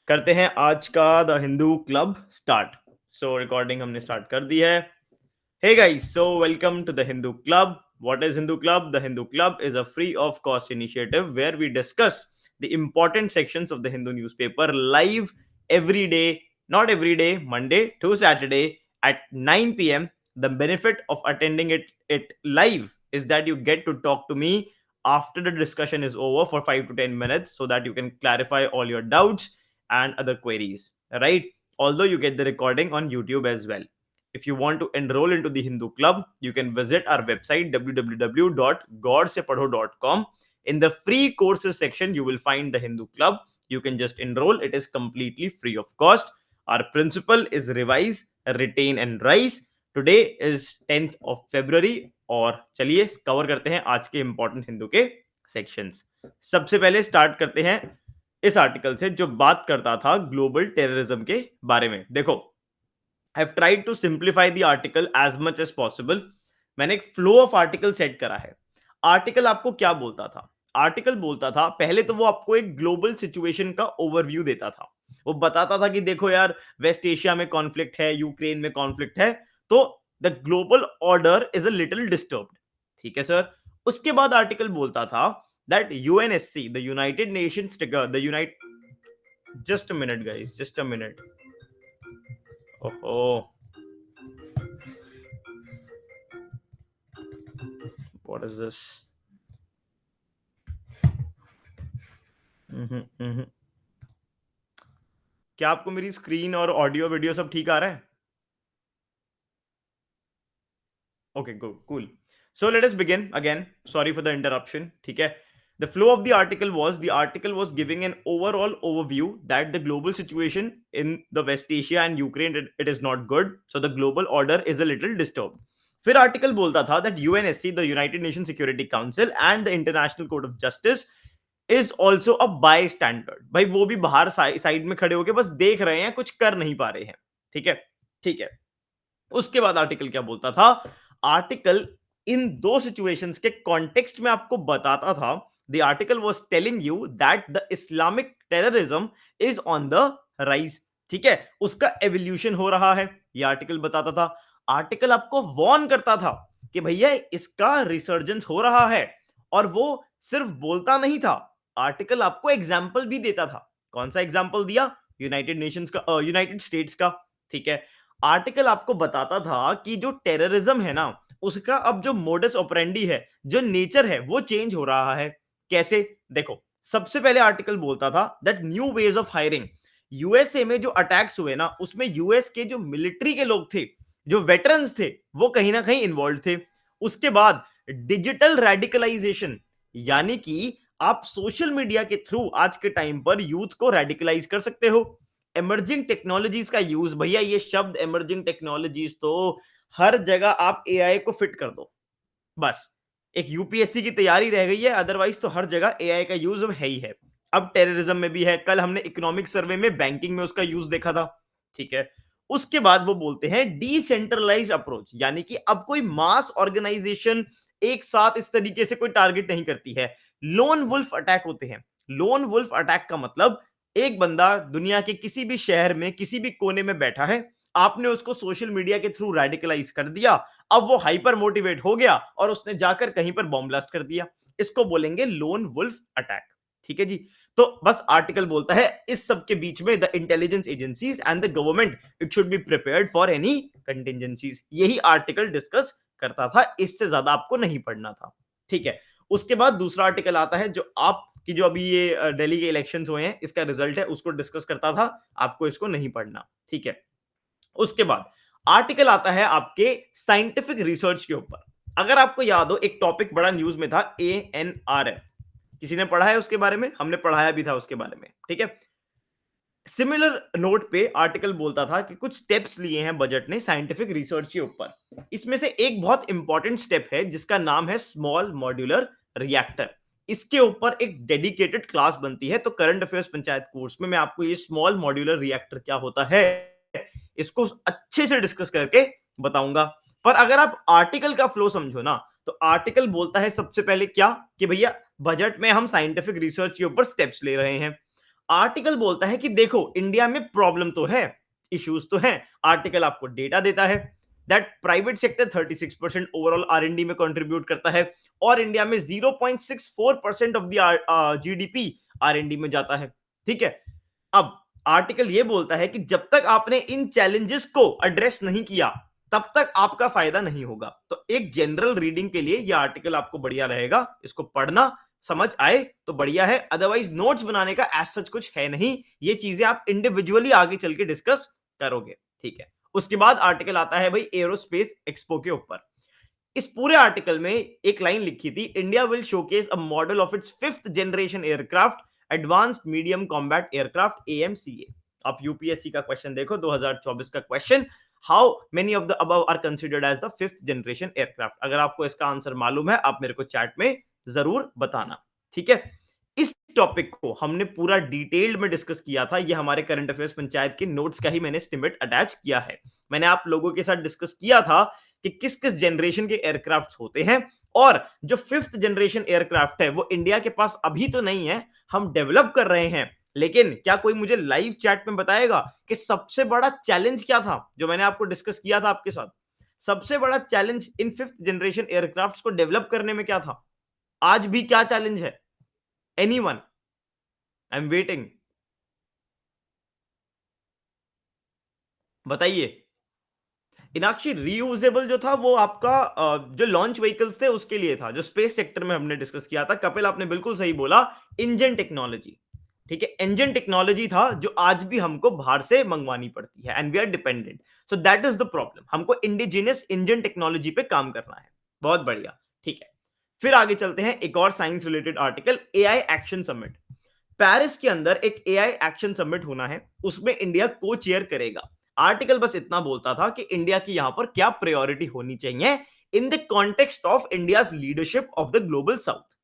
करते हैं आज का the Hindu club start. So recording हमने स्टार्ट कर दी है। Hey guys, so welcome to the Hindu Club. What is Hindu Club? The Hindu Club is a free of cost initiative where we discuss the important sections of the Hindu newspaper live every day, not every day, Monday to Saturday at 9 p.m. The benefit of attending it live is that you get to talk to me after the discussion is over for 5 to 10 minutes so that you can clarify all your doubts and other queries, right? Although you get the recording on YouTube as well. If you want to enroll into the Hindu Club, you can visit our website www.godsepadho.com. In the free courses section, you will find the Hindu Club. You can just enroll. It is completely free of cost. Our principle is revise, retain and rise. Today is 10th of February और चलिए cover करते हैं आज के important Hindu के sections. सबसे पहले start करते हैं इस आर्टिकल से जो बात करता था ग्लोबल टेररिज्म के बारे में। देखो, I've tried to simplify the article as much as possible. मैंने एक फ्लो ऑफ आर्टिकल सेट करा है। आर्टिकल आपको क्या बोलता था? आर्टिकल बोलता था, पहले तो वो आपको एक ग्लोबल सिचुएशन का ओवरव्यू देता था। वो बताता था कि देखो यार, वेस्ट एशिया में कॉन्फ्लिक्ट है, यूक्रेन में कॉन्फ्लिक्ट है, तो the global order is a little disturbed. ठीक है सर। उसके बाद आर्टिकल बोलता था that UNSC, the United Nations, the unite just a minute guys, just a minute. ओहो, what is this? हम्म। क्या आपको मेरी स्क्रीन और ऑडियो वीडियो सब ठीक आ रहा है? Okay, good, cool. So let us begin again. Sorry for the interruption. ठीक है। The flow of the article was giving an overall overview that the global situation in the West Asia and Ukraine, it is not good. So the global order is a little disturbed. फिर article बोलता था that UNSC, the United Nations Security Council and the International Court of Justice is also a bystander. भाई वो भी बाहर side में खड़े होके बस देख रहे हैं, कुछ कर नहीं पा रहे हैं। ठीक है, ठीक है। उसके बाद आर्टिकल क्या बोलता था? आर्टिकल इन दो सिचुएशंस के कॉन्टेक्स्ट में आपको बताता था। The article was telling you that the Islamic terrorism is on the rise. ठीक है, उसका एवोल्यूशन हो रहा है, ये आर्टिकल बताता था। आर्टिकल आपको वार्न करता था कि भैया इसका रिसर्जेंस हो रहा है, और वो सिर्फ बोलता नहीं था, आर्टिकल आपको एग्जाम्पल भी देता था। कौन सा एग्जाम्पल दिया? यूनाइटेड नेशंस का, यूनाइटेड स्टेट्स का। ठीक है। आर्टिकल आपको बताता था कि जो टेररिज्म है ना, उसका अब जो मोडस ऑपरेंडी है, जो नेचर है, वो चेंज हो रहा है। कैसे? देखो, सबसे पहले आर्टिकल बोलता था that new ways of hiring. USA में जो अटैक्स हुए ना, उसमें यूएस के जो मिलिट्री के लोग थे, जो वेटरन्स थे, वो कहीं ना कहीं इन्वॉल्व थे। उसके बाद डिजिटल रेडिकलाइजेशन, यानी कि आप सोशल मीडिया के थ्रू आज के टाइम पर यूथ को रेडिकलाइज कर सकते हो। इमर्जिंग टेक्नोलॉजीज का यूज, भैया ये शब्द इमर्जिंग टेक्नोलॉजीज तो हर जगह आप एआई को फिट कर दो, बस एक यूपीएससी की तैयारी रह गई है, अदरवाइज तो हर जगह एआई का यूज अब है ही है। अब टेररिज्म में भी है। कल हमने इकोनॉमिक सर्वे में बैंकिंग में उसका यूज देखा था। ठीक है। उसके बाद वो बोलते हैं डिसेंट्रलाइज अप्रोच, यानी कि अब कोई मास ऑर्गेनाइजेशन एक साथ इस तरीके से कोई टारगेट नहीं करती है। लोन वुल्फ अटैक होते हैं। लोन वुल्फ अटैक का मतलब एक बंदा दुनिया के किसी भी शहर में किसी भी कोने में बैठा है, आपने उसको सोशल मीडिया के थ्रू रेडिकलाइज कर दिया, अब वो हाइपर मोटिवेट हो गया और उसने जाकर कहीं पर बॉम्ब ब्लास्ट कर दिया। इसको बोलेंगे लोन वुल्फ अटैक। ठीक है जी। तो बस आर्टिकल बोलता है इस सब के बीच में the intelligence agencies and the government, it should be prepared for any contingencies. यही आर्टिकल डिस्कस करता था, इससे ज्यादा आपको नहीं पढ़ना था। ठीक है। उसके बाद दूसरा आर्टिकल आता है जो आपकी, जो अभी ये दिल्ली के इलेक्शंस हुए हैं, इसका रिजल्ट है, उसको डिस्कस करता था। आपको इसको नहीं पढ़ना। ठीक है। उसके बाद आर्टिकल आता है आपके साइंटिफिक रिसर्च के ऊपर। अगर आपको याद हो, एक टॉपिक बड़ा न्यूज में था, एएनआरएफ। किसी ने पढ़ा है उसके बारे में? हमने पढ़ाया भी था उसके बारे में। ठीक है। सिमिलर नोट पे आर्टिकल बोलता था कि कुछ स्टेप्स लिए हैं बजट ने साइंटिफिक रिसर्च के ऊपर। इसमें से एक बहुत इंपॉर्टेंट स्टेप है जिसका नाम है स्मॉल मॉड्यूलर रिएक्टर। इसके ऊपर एक डेडिकेटेड क्लास बनती है। तो करंट अफेयर्स पंचायत कोर्स में मैं आपको ये स्मॉल मॉड्यूलर रिएक्टर क्या होता है, इसको अच्छे से डिस्कस करके बताऊंगा। पर अगर आप आर्टिकल का फ्लो समझो ना, तो आर्टिकल बोलता है सबसे पहले क्या, कि भैया बजट में हम साइंटिफिक रिसर्च के ऊपर स्टेप्स ले रहे हैं। आर्टिकल बोलता है कि देखो इंडिया में प्रॉब्लम तो है, इश्यूज तो हैं। आर्टिकल आपको डेटा देता है that private sector 36% overall R and D में कंट्रीब्यूट करता है और इंडिया में 0.64% ऑफ द जीडीपी आरएनडी में जाता है। ठीक है, अब आर्टिकल ये बोलता है कि जब तक आपने इन चैलेंजेस को एड्रेस नहीं किया तब तक आपका फायदा नहीं होगा। तो एक जनरल रीडिंग के लिए ये आर्टिकल आपको बढ़िया रहेगा, इसको पढ़ना, समझ आए तो बढ़िया है, अदरवाइज नोट्स बनाने का एज सच कुछ है नहीं, ये चीजें आप इंडिविजुअली आगे चल के डिस्कस करोगे। ठीक है, उसके बाद आर्टिकल आता है भाई एरोस्पेस एक्सपो के ऊपर। इस पूरे आर्टिकल में एक लाइन लिखी थी, India will showcase a model of its fifth generation aircraft advanced medium combat aircraft AMCA. आप यूपीएससी का क्वेश्चन देखो 2024 का question, how many of the above are considered as the fifth generation aircraft. अगर आपको इसका answer मालूम है आप मेरे को चैट में जरूर बताना। ठीक है, इस टॉपिक को हमने पूरा डिटेल्ड में डिस्कस किया था, ये हमारे करंट अफेयर्स पंचायत के नोट्स का ही मैंने स्निपेट अटैच किया है। मैंने आप लोगों के साथ डिस्कस किया था कि किस किस जनरेशन के एयरक्राफ्ट होते हैं और जो फिफ्थ जनरेशन एयरक्राफ्ट है वो इंडिया के पास अभी तो नहीं है, हम डेवलप कर रहे हैं। लेकिन क्या कोई मुझे लाइव चैट में बताएगा कि सबसे बड़ा चैलेंज क्या था जो मैंने आपको डिस्कस किया था आपके साथ? सबसे बड़ा challenge in fifth generation aircraft को डेवलप करने में क्या था? आज भी क्या चैलेंज है? एनीवन? आई एम वेटिंग, बताइए। इनाक्षी रीयूजेबल जो था वो आपका जो लॉन्च व्हीकल्स थे उसके लिए था, जो स्पेस सेक्टर में हमने डिस्कस किया था। कपिल आपने बिल्कुल सही बोला, इंजन टेक्नोलॉजी। ठीक है, इंजन टेक्नोलॉजी था जो आज भी हमको बाहर से मंगवानी पड़ती है and we are dependent. So that is the problem, हमको इंडिजिनियस इंजन टेक्नोलॉजी पे काम करना है। बहुत बढ़िया। ठीक है, फिर आगे चलते हैं, एक और science related article, AI action summit. Paris के अंदर एक एआई एक्शन समिट होना है, उसमें इंडिया को चेयर करेगा। आर्टिकल बस इतना बोलता था कि इंडिया की यहां पर क्या प्रायोरिटी होनी चाहिए in the context of India's leadership of the global south.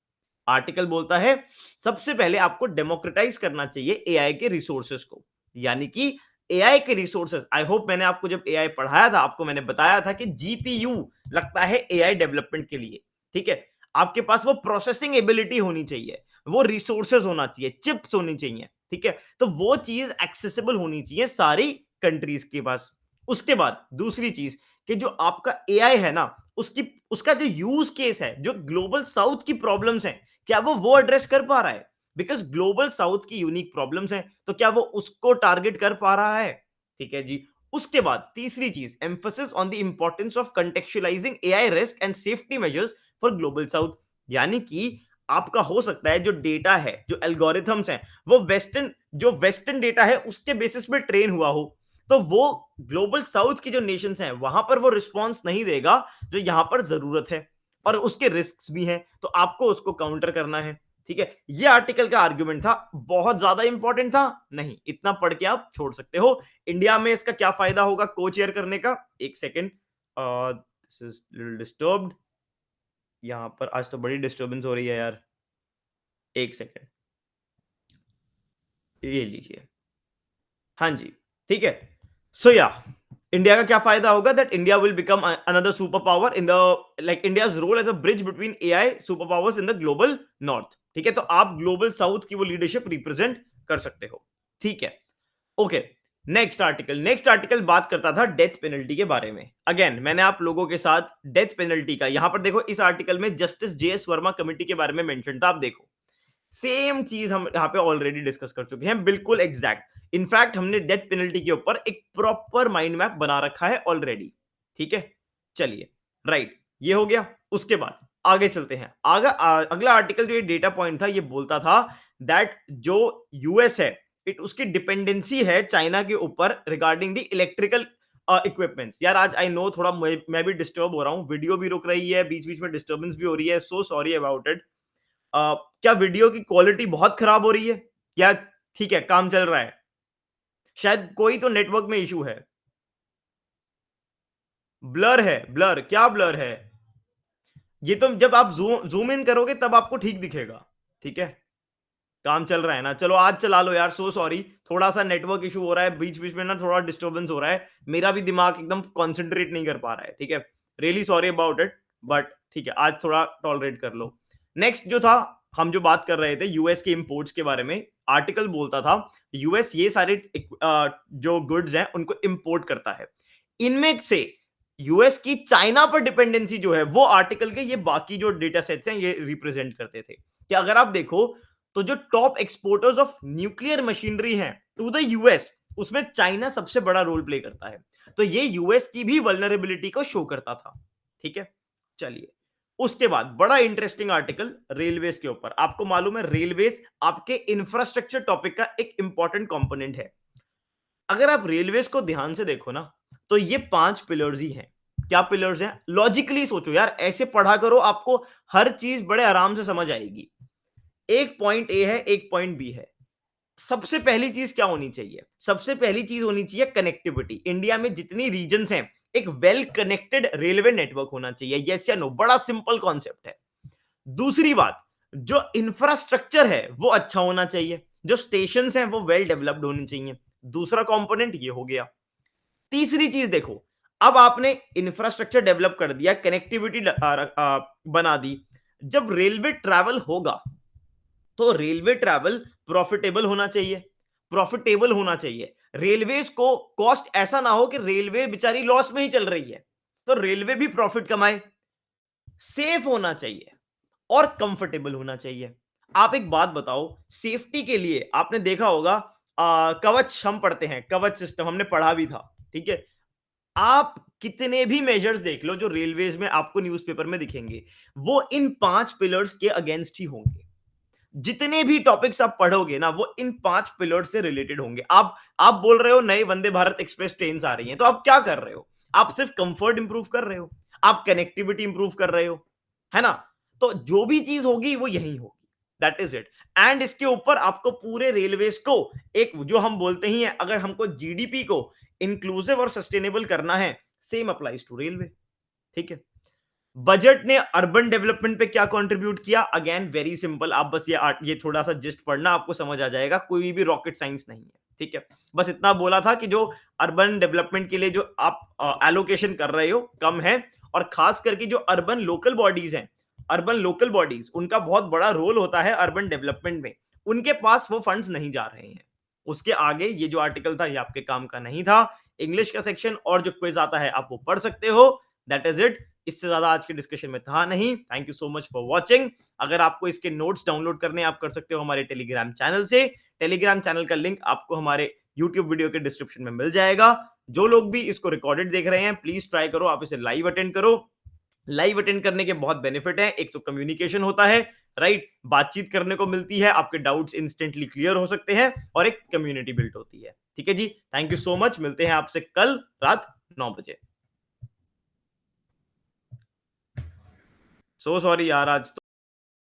Article बोलता है सबसे पहले आपको डेमोक्रेटाइज करना चाहिए एआई के रिसोर्सेज को, यानी कि एआई के रिसोर्सेज। आई होप मैंने आपको जब एआई पढ़ाया था आपको मैंने बताया था कि जीपीयू लगता है एआई डेवलपमेंट के लिए। ठीक है, आपके पास वो प्रोसेसिंग एबिलिटी होनी चाहिए, वो रिसोर्सेज होना चाहिए, चिप्स होनी चाहिए। ठीक है, तो वो चीज एक्सेसिबल होनी चाहिए सारी कंट्रीज के पास। उसके बाद दूसरी चीज कि जो आपका एआई है ना, उसकी उसका जो यूज केस है, जो ग्लोबल साउथ की प्रॉब्लम्स हैं, क्या वो एड्रेस कर पा रहा है? बिकॉज ग्लोबल साउथ की यूनिक प्रॉब्लम्स हैं, तो क्या वो उसको टारगेट कर पा रहा है? ठीक है जी। उसके बाद तीसरी चीज, emphasis on the importance of contextualising AI risk and safety measures for Global South. यानी कि आपका हो सकता है जो डेटा है, जो एल्गोरिथम्स हैं, वो वेस्टर्न डेटा है उसके बेसिस पे ट्रेन हुआ हो, तो वो ग्लोबल साउथ की जो नेशंस हैं वहां पर वो रिस्पॉन्स नहीं देगा जो यहां पर जरूरत है, और उसके रिस्क्स भी हैं, तो आपको उसको काउंटर करना है। ठीक है, ये आर्टिकल का आर्गुमेंट था, बहुत ज्यादा इंपॉर्टेंट था नहीं, इतना पढ़ के आप छोड़ सकते हो। इंडिया में इसका क्या फायदा होगा को चेयर करने का? एक second, this is little disturbed, यहां पर आज तो बड़ी डिस्टर्बेंस हो रही है यार। एक सेकेंड, ये लीजिए। हाँ जी, ठीक है। सो या इंडिया का क्या फायदा होगा? That India will become another super power in the, like India's role as a bridge between AI super powers in the global north. ठीक है, तो आप ग्लोबल साउथ की वो लीडरशिप रिप्रेजेंट कर सकते हो। ठीक है, ओके। नेक्स्ट आर्टिकल बात करता था डेथ पेनल्टी के बारे में। अगेन मैंने आप लोगों के साथ डेथ पेनल्टी का यहां पर देखो, इस आर्टिकल में जस्टिस जेएस वर्मा कमेटी के बारे में मेंशन था। आप देखो सेम चीज हम यहाँ पे ऑलरेडी डिस्कस कर चुके हैं, बिल्कुल एग्जैक्ट। इनफैक्ट हमने डेथ पेनल्टी के ऊपर एक प्रॉपर माइंड मैप बना रखा है ऑलरेडी। ठीक है, चलिए, राइट, ये हो गया। उसके बाद आगे चलते हैं। अगला आर्टिकल जो ये डेटा पॉइंट था ये बोलता था दैट जो यूएस है, इट उसकी डिपेंडेंसी है चाइना के ऊपर रिगार्डिंग द इलेक्ट्रिकल इक्विपमेंट्स। यार आज आई नो थोड़ा मैं भी डिस्टर्ब हो रहा हूँ, वीडियो भी रुक रही है, बीच बीच में डिस्टर्बेंस भी हो रही है, सो सॉरी अबाउट इट। क्या वीडियो की क्वालिटी बहुत खराब हो रही है या ठीक है काम चल रहा है? शायद कोई तो नेटवर्क में इशू है। ब्लर है, ब्लर क्या ब्लर है? ये तो जब आप जूम जूम इन करोगे तब आपको ठीक दिखेगा। ठीक है, काम चल रहा है ना, चलो आज चला लो यार, सो सॉरी, थोड़ा सा नेटवर्क इशू हो रहा है, बीच बीच में ना थोड़ा डिस्टर्बेंस हो रहा है, मेरा भी दिमाग एकदम कॉन्सेंट्रेट नहीं कर पा रहा है। ठीक है, really sorry about it, but ठीक है आज थोड़ा टॉलरेट कर लो। नेक्स्ट जो था हम जो बात कर रहे थे यूएस के इंपोर्ट्स के बारे में, आर्टिकल बोलता था यूएस ये सारे जो गुड्स हैं उनको इंपोर्ट करता है। इनमें से यूएस की चाइना पर डिपेंडेंसी जो है वो आर्टिकल के ये बाकी जो डेटा सेट्स हैं ये रिप्रेजेंट करते थे कि अगर आप देखो तो जो top exporters of nuclear machinery हैं टू द यूएस, उसमें चाइना सबसे बड़ा रोल प्ले करता है। तो ये यूएस की भी वल्नरेबिलिटी को शो करता था। ठीक है, चलिए उसके बाद बड़ा इंटरेस्टिंग आर्टिकल रेलवेज के ऊपर। आपको मालूम है रेलवेज आपके इंफ्रास्ट्रक्चर टॉपिक का एक इंपॉर्टेंट कंपोनेंट है। अगर आप रेलवेज को ध्यान से देखो ना तो ये 5 पिलर्स ही हैं। क्या पिलर्स हैं? लॉजिकली सोचो यार, ऐसे पढ़ा करो, आपको हर चीज बड़े आराम से समझ आएगी। एक पॉइंट ए है, एक पॉइंट बी है। सबसे पहली चीज क्या होनी चाहिए? सबसे पहली चीज होनी चाहिए कनेक्टिविटी। इंडिया में जितनी रीजन्स हैं एक वेल कनेक्टेड रेलवे नेटवर्क होना चाहिए। यस या नो? बड़ा सिंपल कॉन्सेप्ट है। दूसरी बात, जो इंफ्रास्ट्रक्चर है वो अच्छा होना चाहिए, जो स्टेशन हैं वो वेल डेवलप्ड होने चाहिए। दूसरा कंपोनेंट ये हो गया। तीसरी चीज देखो, अब आपने इंफ्रास्ट्रक्चर डेवलप कर दिया, कनेक्टिविटी बना दी। जब रेलवे ट्रैवल होगा तो रेलवे ट्रैवल प्रॉफिटेबल होना चाहिए। प्रॉफिटेबल होना चाहिए, रेलवेज को कॉस्ट ऐसा ना हो कि रेलवे बेचारी लॉस में ही चल रही है, तो रेलवे भी प्रॉफिट कमाए। सेफ होना चाहिए और कंफर्टेबल होना चाहिए। आप एक बात बताओ, सेफ्टी के लिए आपने देखा होगा कवच हम पढ़ते हैं, कवच सिस्टम हमने पढ़ा भी था। ठीक है, आप कितने भी मेजर्स देख लो जो रेलवेज में आपको न्यूज़पेपर में दिखेंगे, वो इन 5 पिलर्स के अगेंस्ट ही होंगे। जितने भी टॉपिक्स आप पढ़ोगे ना वो इन 5 पिलर से रिलेटेड होंगे। आप बोल रहे हो नए वंदे भारत एक्सप्रेस ट्रेन आ रही हैं, तो आप क्या कर रहे हो? आप सिर्फ कंफर्ट इंप्रूव कर रहे हो, आप कनेक्टिविटी इंप्रूव कर रहे हो, है ना? तो जो भी चीज होगी वो यही होगी। That is it. एंड इसके ऊपर आपको पूरे रेलवेज को एक जो हम बोलते ही हैं, अगर हमको जीडीपी को इंक्लूसिव और सस्टेनेबल करना है, सेम अप्लाइज टू रेलवे। ठीक है, बजट ने अर्बन डेवलपमेंट पे क्या कंट्रीब्यूट किया? अगेन वेरी सिंपल, आप बस ये थोड़ा सा जिस्ट पढ़ना, आपको समझ आ जाएगा। कोई भी रॉकेट साइंस नहीं है। ठीक है, बस इतना बोला था कि जो अर्बन डेवलपमेंट के लिए जो आप एलोकेशन कर रहे हो कम है, और खास करके जो अर्बन लोकल बॉडीज हैं, अर्बन लोकल बॉडीज, उनका बहुत बड़ा रोल होता है अर्बन डेवलपमेंट में। उनके पास वो फंड्स नहीं जा रहे हैं। उसके आगे ये जो आर्टिकल था ये आपके काम का नहीं था। इंग्लिश का सेक्शन और जो क्विज आता है आप वो पढ़ सकते हो। That is it. इससे ज्यादा आज के डिस्कशन में था नहीं। Thank you so much for watching. अगर आपको इसके नोट्स डाउनलोड करने आप कर सकते हो हमारे टेलीग्राम चैनल से। टेलीग्राम चैनल का लिंक आपको हमारे यूट्यूब वीडियो के डिस्क्रिप्शन में मिल जाएगा। जो लोग भी इसको रिकॉर्डेड देख रहे हैं प्लीज ट्राई करो, आप इसे लाइव अटेंड करो। लाइव अटेंड करने के बहुत बेनिफिट है। एक तो कम्युनिकेशन होता है, राइट, बातचीत करने को मिलती है, आपके डाउट्स इंस्टेंटली क्लियर हो सकते हैं, और एक कम्युनिटी बिल्ड होती है। ठीक है जी, थैंक यू सो मच। मिलते हैं आपसे कल रात 9 बजे। सो सॉरी यार, आज तो